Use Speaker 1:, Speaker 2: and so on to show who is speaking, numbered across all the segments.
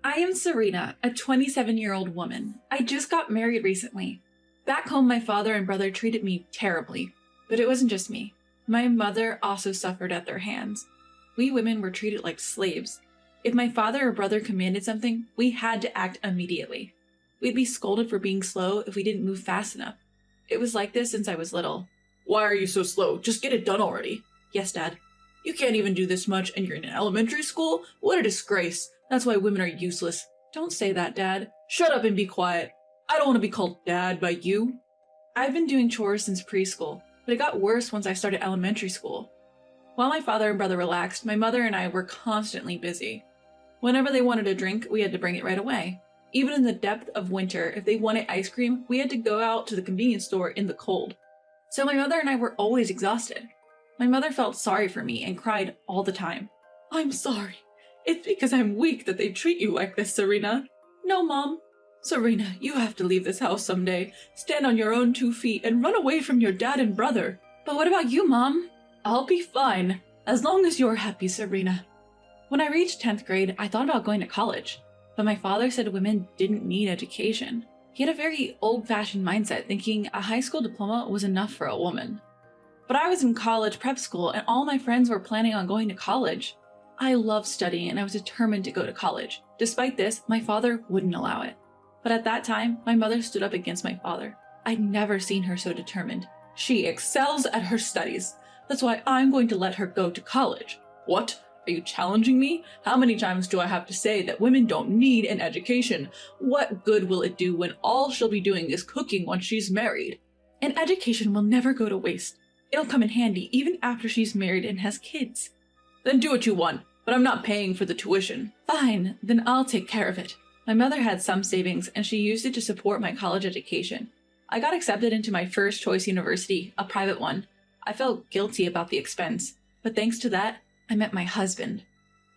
Speaker 1: I am Serena, a 27-year-old woman. I just got married recently. Back home, my father and brother treated me terribly. But it wasn't just me. My mother also suffered at their hands. We women were treated like slaves. If my father or brother commanded something, we had to act immediately. We'd be scolded for being slow if we didn't move fast enough. It was like this since I was little.
Speaker 2: Why are you so slow? Just get it done already.
Speaker 1: Yes, Dad.
Speaker 2: You can't even do this much and you're in elementary school? What a disgrace. That's why women are useless.
Speaker 1: Don't say that, Dad.
Speaker 2: Shut up and be quiet. I don't want to be called Dad by you.
Speaker 1: I've been doing chores since preschool, but it got worse once I started elementary school. While my father and brother relaxed, my mother and I were constantly busy. Whenever they wanted a drink, we had to bring it right away. Even in the depth of winter, if they wanted ice cream, we had to go out to the convenience store in the cold. So my mother and I were always exhausted. My mother felt sorry for me and cried all the time.
Speaker 2: I'm sorry. It's because I'm weak that they treat you like this, Serena.
Speaker 1: No, Mom.
Speaker 2: Serena, you have to leave this house someday, stand on your own 2 feet, and run away from your dad and brother.
Speaker 1: But what about you, Mom?
Speaker 2: I'll be fine, as long as you're happy, Serena.
Speaker 1: When I reached 10th grade, I thought about going to college. But my father said women didn't need education. He had a very old-fashioned mindset, thinking a high school diploma was enough for a woman. But I was in college prep school, and all my friends were planning on going to college. I loved studying, and I was determined to go to college. Despite this, my father wouldn't allow it. But at that time, my mother stood up against my father. I'd never seen her so determined.
Speaker 2: She excels at her studies. That's why I'm going to let her go to college. What? Are you challenging me? How many times do I have to say that women don't need an education? What good will it do when all she'll be doing is cooking once she's married?
Speaker 1: An education will never go to waste. It'll come in handy even after she's married and has kids.
Speaker 2: Then do what you want, but I'm not paying for the tuition.
Speaker 1: Fine, then I'll take care of it. My mother had some savings, and she used it to support my college education. I got accepted into my first choice university, a private one. I felt guilty about the expense, but thanks to that, I met my husband.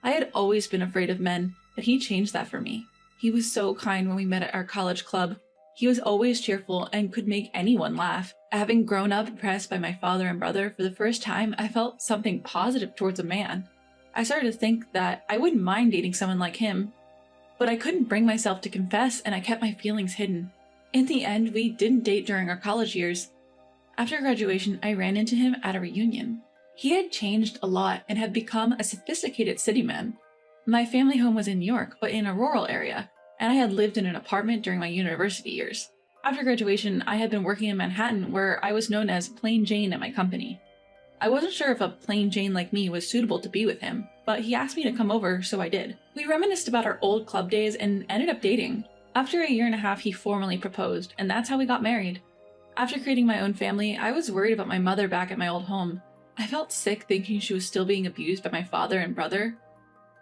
Speaker 1: I had always been afraid of men, but he changed that for me. He was so kind when we met at our college club. He was always cheerful and could make anyone laugh. Having grown up impressed by my father and brother, for the first time, I felt something positive towards a man. I started to think that I wouldn't mind dating someone like him, but I couldn't bring myself to confess, and I kept my feelings hidden. In the end, we didn't date during our college years. After graduation, I ran into him at a reunion. He had changed a lot and had become a sophisticated city man. My family home was in New York, but in a rural area, and I had lived in an apartment during my university years. After graduation, I had been working in Manhattan, where I was known as Plain Jane at my company. I wasn't sure if a plain Jane like me was suitable to be with him, but he asked me to come over, so I did. We reminisced about our old club days and ended up dating. After a year and a half, he formally proposed, and that's how we got married. After creating my own family, I was worried about my mother back at my old home. I felt sick thinking she was still being abused by my father and brother.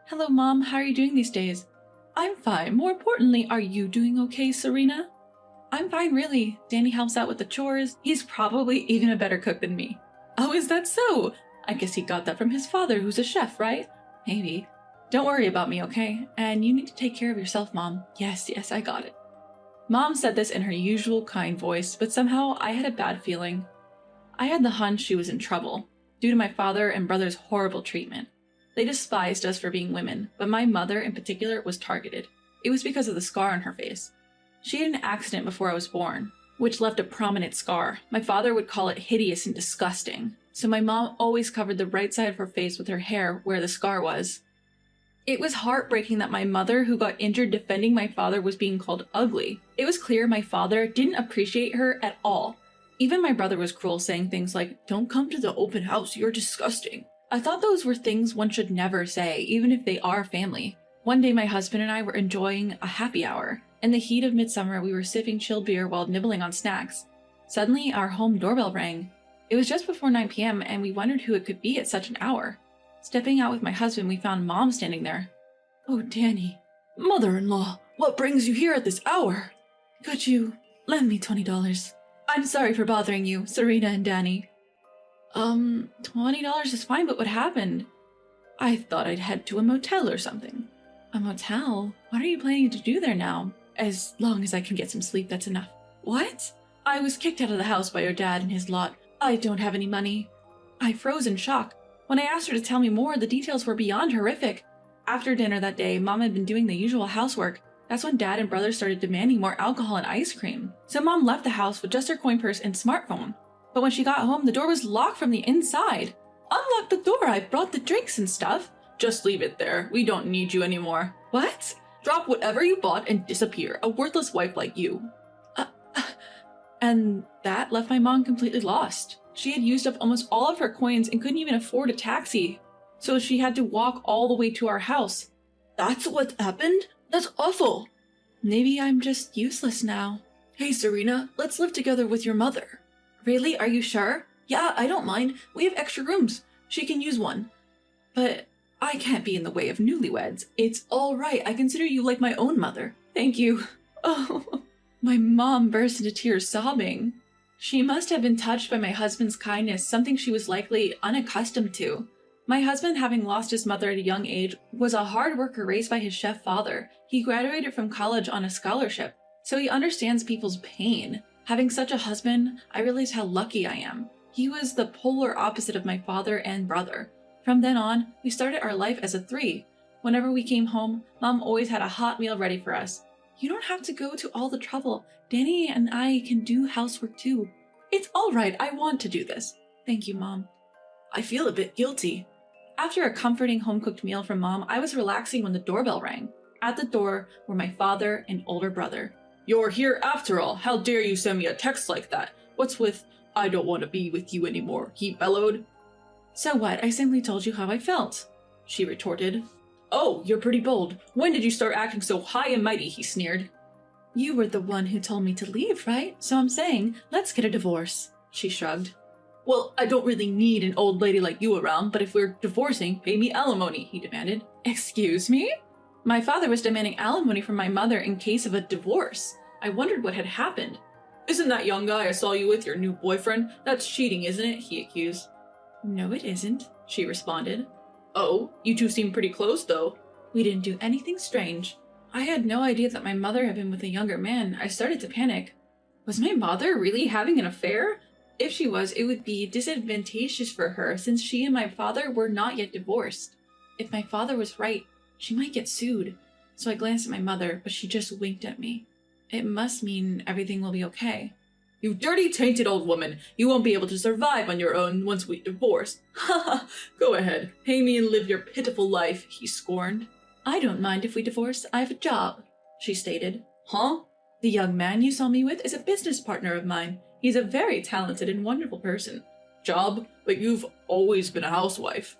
Speaker 1: Hello, Mom, how are you doing these days?
Speaker 2: I'm fine. More importantly, are you doing okay, Serena?
Speaker 1: I'm fine, really. Danny helps out with the chores. He's probably even a better cook than me.
Speaker 2: Oh, is that so? I guess he got that from his father, who's a chef, right?
Speaker 1: Maybe. Don't worry about me, okay? And you need to take care of yourself, Mom.
Speaker 2: Yes, I got it.
Speaker 1: Mom said this in her usual kind voice, but somehow I had a bad feeling. I had the hunch she was in trouble, due to my father and brother's horrible treatment. They despised us for being women, but my mother in particular was targeted. It was because of the scar on her face. She had an accident before I was born, which left a prominent scar. My father would call it hideous and disgusting, so my mom always covered the right side of her face with her hair where the scar was. It was heartbreaking that my mother, who got injured defending my father, was being called ugly. It was clear my father didn't appreciate her at all. Even my brother was cruel, saying things like, "Don't come to the open house, you're disgusting." I thought those were things one should never say, even if they are family. One day my husband and I were enjoying a happy hour. In the heat of midsummer, we were sipping chilled beer while nibbling on snacks. Suddenly, our home doorbell rang. It was just before 9 p.m. and we wondered who it could be at such an hour. Stepping out with my husband, we found Mom standing there.
Speaker 2: "Oh, Danny. Mother-in-law, what brings you here at this hour?"
Speaker 1: "Could you lend me $20? I'm sorry for bothering you, Serena and Danny." $20 is fine, but what happened?"
Speaker 2: "I thought I'd head to a motel or something."
Speaker 1: "A motel? What are you planning to do there now?"
Speaker 2: "As long as I can get some sleep, that's enough."
Speaker 1: "What?" "I was kicked out of the house by your dad and his lot. I don't have any money." I froze in shock. When I asked her to tell me more, the details were beyond horrific. After dinner that day, Mom had been doing the usual housework. That's when Dad and brother started demanding more alcohol and ice cream. So Mom left the house with just her coin purse and smartphone. But when she got home, the door was locked from the inside. Unlock the door, I brought the drinks and stuff.
Speaker 2: Just leave it there. We don't need you anymore.
Speaker 1: What?
Speaker 2: Drop whatever you bought and disappear. A worthless wife like you.
Speaker 1: And that left my mom completely lost. She had used up almost all of her coins and couldn't even afford a taxi. So she had to walk all the way to our house.
Speaker 2: That's what happened? That's awful.
Speaker 1: Maybe I'm just useless now.
Speaker 2: Hey, Serena, let's live together with your mother.
Speaker 1: Really? Are you sure?
Speaker 2: Yeah, I don't mind. We have extra rooms. She can use one.
Speaker 1: But I can't be in the way of newlyweds.
Speaker 2: It's all right. I consider you like my own mother.
Speaker 1: Thank you. Oh, my mom burst into tears sobbing. She must have been touched by my husband's kindness, something she was likely unaccustomed to. My husband, having lost his mother at a young age, was a hard worker raised by his chef father. He graduated from college on a scholarship, so he understands people's pain. Having such a husband, I realize how lucky I am. He was the polar opposite of my father and brother. From then on, we started our life as a three. Whenever we came home, Mom always had a hot meal ready for us. You don't have to go to all the trouble. Danny and I can do housework too.
Speaker 2: It's all right. I want to do this.
Speaker 1: Thank you, Mom.
Speaker 2: I feel a bit guilty.
Speaker 1: After a comforting home-cooked meal from Mom, I was relaxing when the doorbell rang. At the door were my father and older brother.
Speaker 2: You're here after all. How dare you send me a text like that? What's with, I don't want to be with you anymore, he bellowed.
Speaker 1: So what? I simply told you how I felt, she retorted.
Speaker 2: Oh, you're pretty bold. When did you start acting so high and mighty, he sneered.
Speaker 1: You were the one who told me to leave, right? So I'm saying, let's get a divorce, she shrugged.
Speaker 2: Well, I don't really need an old lady like you around, but if we're divorcing, pay me alimony, he demanded.
Speaker 1: Excuse me? My father was demanding alimony from my mother in case of a divorce. I wondered what had happened.
Speaker 2: Isn't that young guy I saw you with your new boyfriend? That's cheating, isn't it? He accused.
Speaker 1: No, it isn't, she responded.
Speaker 2: Oh, you two seem pretty close, though.
Speaker 1: We didn't do anything strange. I had no idea that my mother had been with a younger man. I started to panic. Was my mother really having an affair? If she was, it would be disadvantageous for her since she and my father were not yet divorced. If my father was right, she might get sued. So I glanced at my mother, but she just winked at me. It must mean everything will be okay.
Speaker 2: You dirty, tainted old woman. You won't be able to survive on your own once we divorce. Ha ha! Go ahead. Pay me and live your pitiful life, he scorned.
Speaker 1: I don't mind if we divorce. I have a job, she stated.
Speaker 2: Huh?
Speaker 1: The young man you saw me with is a business partner of mine. He's a very talented and wonderful person.
Speaker 2: Job? But you've always been a housewife.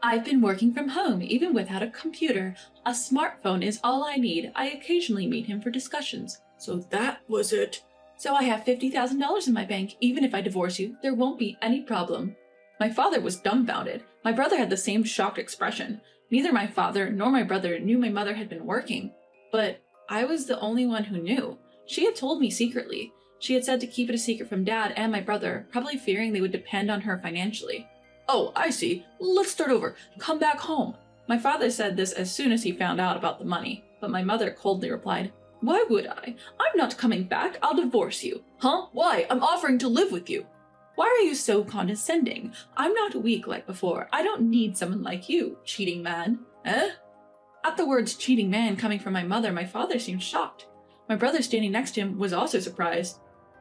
Speaker 1: I've been working from home, even without a computer. A smartphone is all I need. I occasionally meet him for discussions.
Speaker 2: So that was it.
Speaker 1: So I have $50,000 in my bank. Even if I divorce you, there won't be any problem. My father was dumbfounded. My brother had the same shocked expression. Neither my father nor my brother knew my mother had been working. But I was the only one who knew. She had told me secretly. She had said to keep it a secret from Dad and my brother, probably fearing they would depend on her financially.
Speaker 2: Oh, I see. Let's start over. Come back home.
Speaker 1: My father said this as soon as he found out about the money, but my mother coldly replied, Why would I? I'm not coming back. I'll divorce you.
Speaker 2: Huh? Why? I'm offering to live with you.
Speaker 1: Why are you so condescending? I'm not weak like before. I don't need someone like you, cheating man.
Speaker 2: Eh?
Speaker 1: At the words cheating man coming from my mother, my father seemed shocked. My brother standing next to him was also surprised.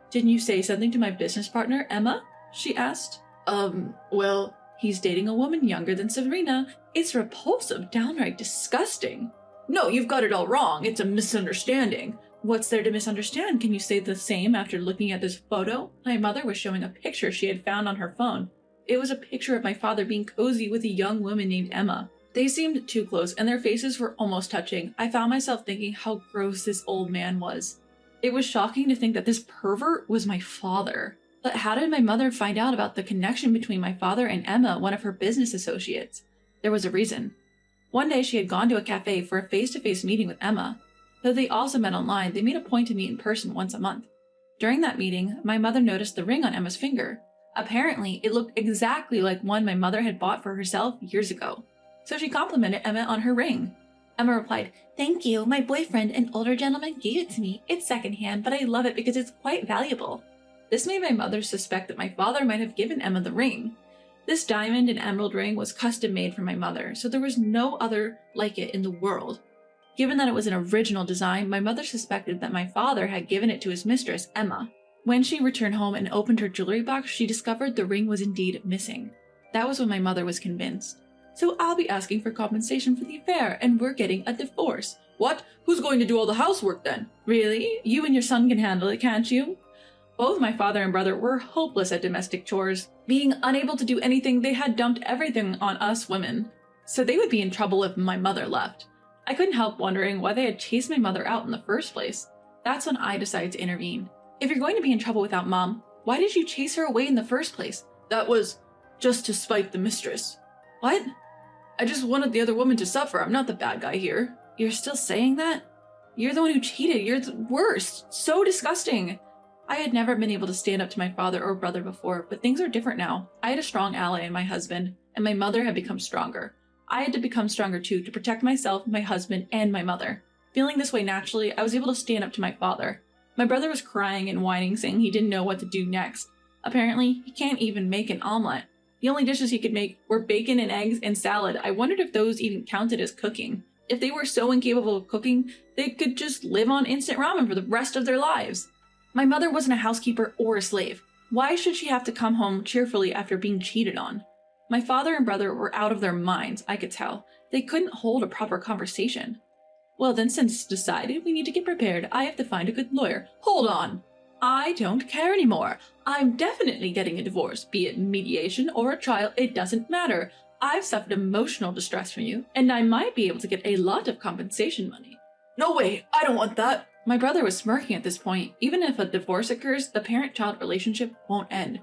Speaker 1: Didn't you say something to my business partner, Emma? She asked.
Speaker 2: Well,
Speaker 1: he's dating a woman younger than Serena. It's repulsive, downright disgusting.
Speaker 2: No, you've got it all wrong. It's a misunderstanding.
Speaker 1: What's there to misunderstand? Can you say the same after looking at this photo? My mother was showing a picture she had found on her phone. It was a picture of my father being cozy with a young woman named Emma. They seemed too close, and their faces were almost touching. I found myself thinking how gross this old man was. It was shocking to think that this pervert was my father. But how did my mother find out about the connection between my father and Emma, one of her business associates? There was a reason. One day she had gone to a cafe for a face-to-face meeting with Emma. Though they also met online, they made a point to meet in person once a month. During that meeting, my mother noticed the ring on Emma's finger. Apparently, it looked exactly like one my mother had bought for herself years ago. So she complimented Emma on her ring. Emma replied, "Thank you. My boyfriend, an older gentleman, gave it to me. It's secondhand, but I love it because it's quite valuable." This made my mother suspect that my father might have given Emma the ring. This diamond and emerald ring was custom made for my mother, so there was no other like it in the world. Given that it was an original design, my mother suspected that my father had given it to his mistress, Emma. When she returned home and opened her jewelry box, she discovered the ring was indeed missing. That was when my mother was convinced. So I'll be asking for compensation for the affair, and we're getting a divorce.
Speaker 2: What? Who's going to do all the housework then?
Speaker 1: Really? You and your son can handle it, can't you? Both my father and brother were hopeless at domestic chores. Being unable to do anything, they had dumped everything on us women. So they would be in trouble if my mother left. I couldn't help wondering why they had chased my mother out in the first place. That's when I decided to intervene. If you're going to be in trouble without Mom, why did you chase her away in the first place?
Speaker 2: That was just to spite the mistress.
Speaker 1: What?
Speaker 2: I just wanted the other woman to suffer. I'm not the bad guy here.
Speaker 1: You're still saying that? You're the one who cheated. You're the worst. So disgusting. I had never been able to stand up to my father or brother before, but things are different now. I had a strong ally in my husband, and my mother had become stronger. I had to become stronger too to protect myself, my husband, and my mother. Feeling this way naturally, I was able to stand up to my father. My brother was crying and whining, saying he didn't know what to do next. Apparently, he can't even make an omelet. The only dishes he could make were bacon and eggs and salad. I wondered if those even counted as cooking. If they were so incapable of cooking, they could just live on instant ramen for the rest of their lives. My mother wasn't a housekeeper or a slave. Why should she have to come home cheerfully after being cheated on? My father and brother were out of their minds, I could tell. They couldn't hold a proper conversation. Well then, since it's decided we need to get prepared, I have to find a good lawyer.
Speaker 2: Hold on!
Speaker 1: I don't care anymore. I'm definitely getting a divorce, be it mediation or a trial, it doesn't matter. I've suffered emotional distress from you, and I might be able to get a lot of compensation money.
Speaker 2: No way! I don't want that!
Speaker 1: My brother was smirking at this point. Even if a divorce occurs, the parent-child relationship won't end.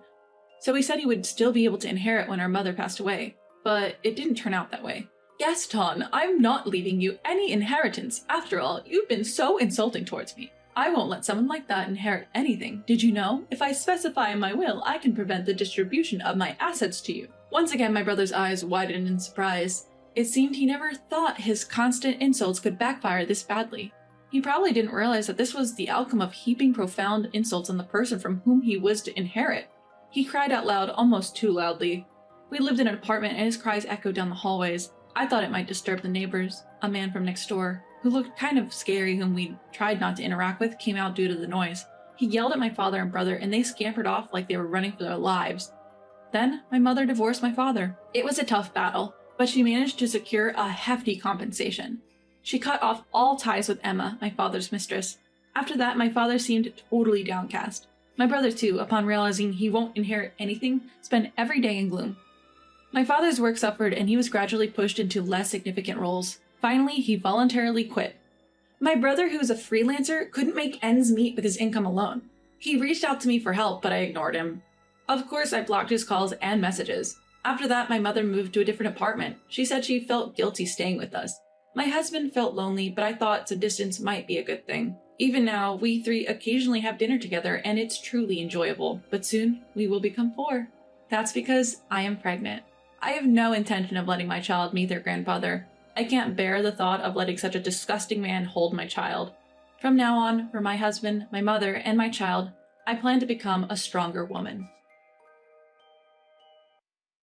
Speaker 1: So he said he would still be able to inherit when our mother passed away. But it didn't turn out that way. Gaston, I'm not leaving you any inheritance. After all, you've been so insulting towards me. I won't let someone like that inherit anything. Did you know? If I specify in my will, I can prevent the distribution of my assets to you. Once again, my brother's eyes widened in surprise. It seemed he never thought his constant insults could backfire this badly. He probably didn't realize that this was the outcome of heaping profound insults on the person from whom he was to inherit. He cried out loud, almost too loudly. We lived in an apartment and his cries echoed down the hallways. I thought it might disturb the neighbors. A man from next door, who looked kind of scary, whom we tried not to interact with, came out due to the noise. He yelled at my father and brother and they scampered off like they were running for their lives. Then my mother divorced my father. It was a tough battle, but she managed to secure a hefty compensation. She cut off all ties with Emma, my father's mistress. After that, my father seemed totally downcast. My brother too, upon realizing he won't inherit anything, spent every day in gloom. My father's work suffered and he was gradually pushed into less significant roles. Finally, he voluntarily quit. My brother, who was a freelancer, couldn't make ends meet with his income alone. He reached out to me for help, but I ignored him. Of course, I blocked his calls and messages. After that, my mother moved to a different apartment. She said she felt guilty staying with us. My husband felt lonely, but I thought some distance might be a good thing. Even now, we three occasionally have dinner together, and it's truly enjoyable. But soon, we will become 4. That's because I am pregnant. I have no intention of letting my child meet their grandfather. I can't bear the thought of letting such a disgusting man hold my child. From now on, for my husband, my mother, and my child, I plan to become a stronger woman.